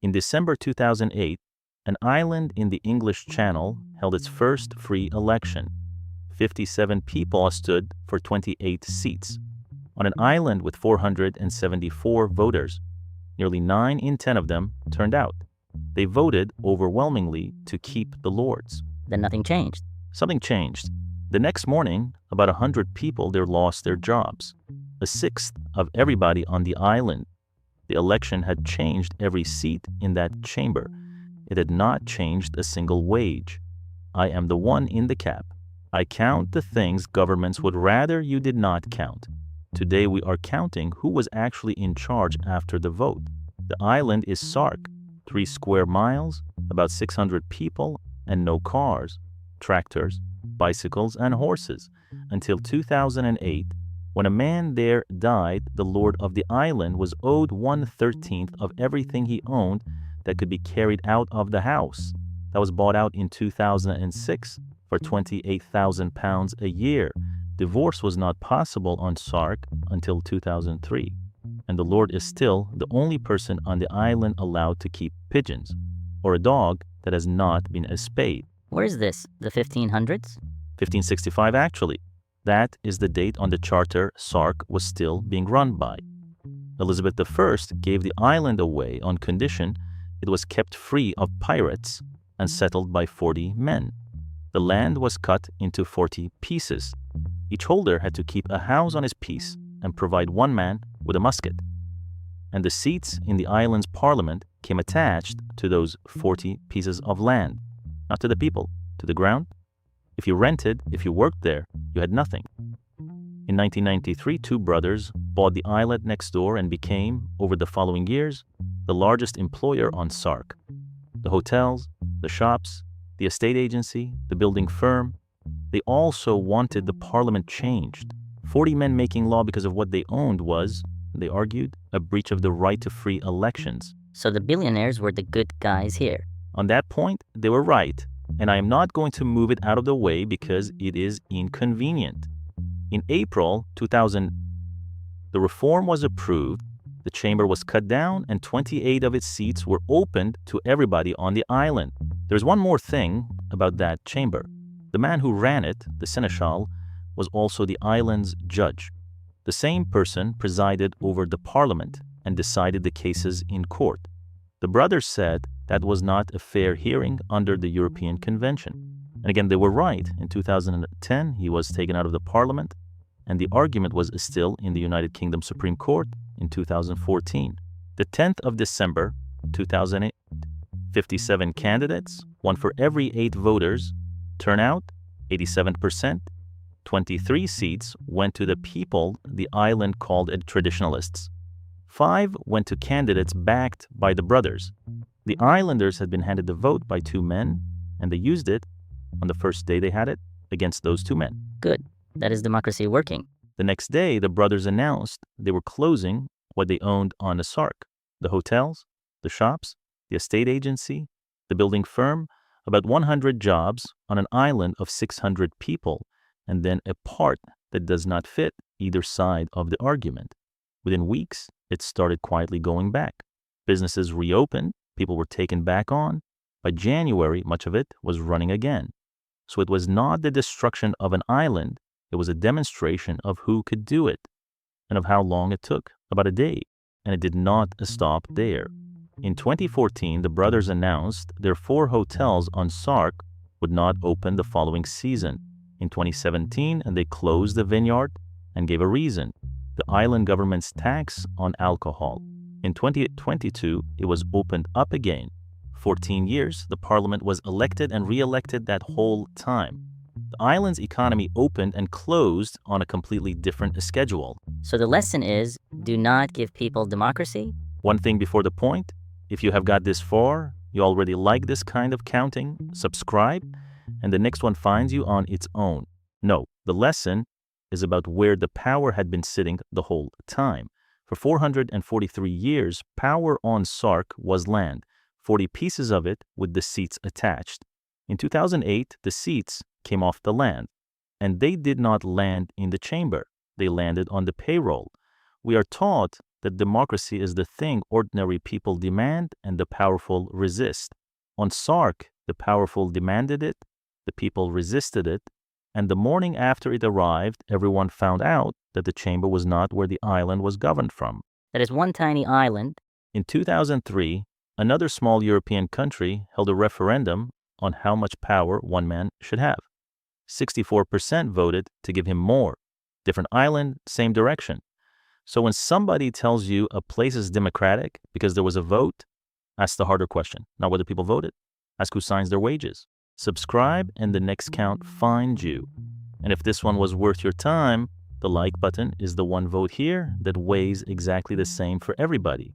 In December 2008, an island in the English Channel held its first free election. 57 people stood for 28 seats. On an island with 474 voters, nearly 9 in 10 of them turned out. They voted overwhelmingly to keep the Lords. Then nothing changed. Something changed. The next morning, about 100 people there lost their jobs. A sixth of everybody on the island. The election had changed every seat in that chamber. It had not changed a single wage. I am the one in the cap. I count the things governments would rather you did not count. Today we are counting who was actually in charge after the vote. The island is Sark, 3 square miles, about 600 people, and no cars, tractors, bicycles, and horses. Until 2008, when a man there died, the lord of the island was owed 1/13 of everything he owned that could be carried out of the house. That was bought out in 2006 for £28,000 a year. Divorce was not possible on Sark until 2003, and the lord is still the only person on the island allowed to keep pigeons, or a dog that has not been spayed. Where is this? The 1500s? 1565 actually. That is the date on the charter Sark was still being run by. Elizabeth I gave the island away on condition it was kept free of pirates and settled by 40 men. The land was cut into 40 pieces. Each holder had to keep a house on his piece and provide one man with a musket. And the seats in the island's parliament came attached to those 40 pieces of land, not to the people, to the ground. If you rented, if you worked there, you had nothing. In 1993, 2 brothers bought the islet next door and became, over the following years, the largest employer on Sark. The hotels, the shops, the estate agency, the building firm, they also wanted the parliament changed. 40 men making law because of what they owned was, they argued, a breach of the right to free elections. So the billionaires were the good guys here. On that point, they were right, and I am not going to move it out of the way because it is inconvenient. In April 2000, the reform was approved, the chamber was cut down, and 28 of its seats were opened to everybody on the island. There's one more thing about that chamber. The man who ran it, the seneschal, was also the island's judge. The same person presided over the parliament and decided the cases in court. The brothers said that was not a fair hearing under the European Convention. And again, they were right. In 2010, he was taken out of the parliament, and the argument was still in the United Kingdom Supreme Court in 2014. The 10th of December, 2008, 57 candidates, 1 for every 8 voters. Turnout, 87%. 23 seats went to the people the island called traditionalists. 5 went to candidates backed by the brothers. The islanders had been handed the vote by 2 men, and they used it on the first day they had it against those 2 men. Good. That is democracy working. The next day, the brothers announced they were closing what they owned on the Sark: the hotels, the shops, the estate agency, the building firm, about 100 jobs on an island of 600 people, and then a part that does not fit either side of the argument. Within weeks, it started quietly going back. Businesses reopened, people were taken back on. By January, much of it was running again. So it was not the destruction of an island, it was a demonstration of who could do it and of how long it took, about a day, and it did not stop there. In 2014, the brothers announced their 4 hotels on Sark would not open the following season. In 2017, they closed the vineyard and gave a reason: the island government's tax on alcohol. In 2022, it was opened up again. 14 years, the parliament was elected and re-elected that whole time. The island's economy opened and closed on a completely different schedule. So the lesson is, do not give people democracy? One thing before the point: if you have got this far, you already like this kind of counting, subscribe, and the next one finds you on its own. No, the lesson is about where the power had been sitting the whole time. For 443 years, power on Sark was land, 40 pieces of it with the seats attached. In 2008, the seats came off the land, and they did not land in the chamber. They landed on the payroll. We are taught that democracy is the thing ordinary people demand and the powerful resist. On Sark, the powerful demanded it, the people resisted it, and the morning after it arrived, everyone found out that the chamber was not where the island was governed from. That is one tiny island. In 2003, another small European country held a referendum on how much power one man should have. 64% voted to give him more. Different island, same direction. So when somebody tells you a place is democratic because there was a vote, ask the harder question. Not whether people voted. Ask who signs their wages. Subscribe and the next count finds you. And if this one was worth your time, the like button is the one vote here that weighs exactly the same for everybody.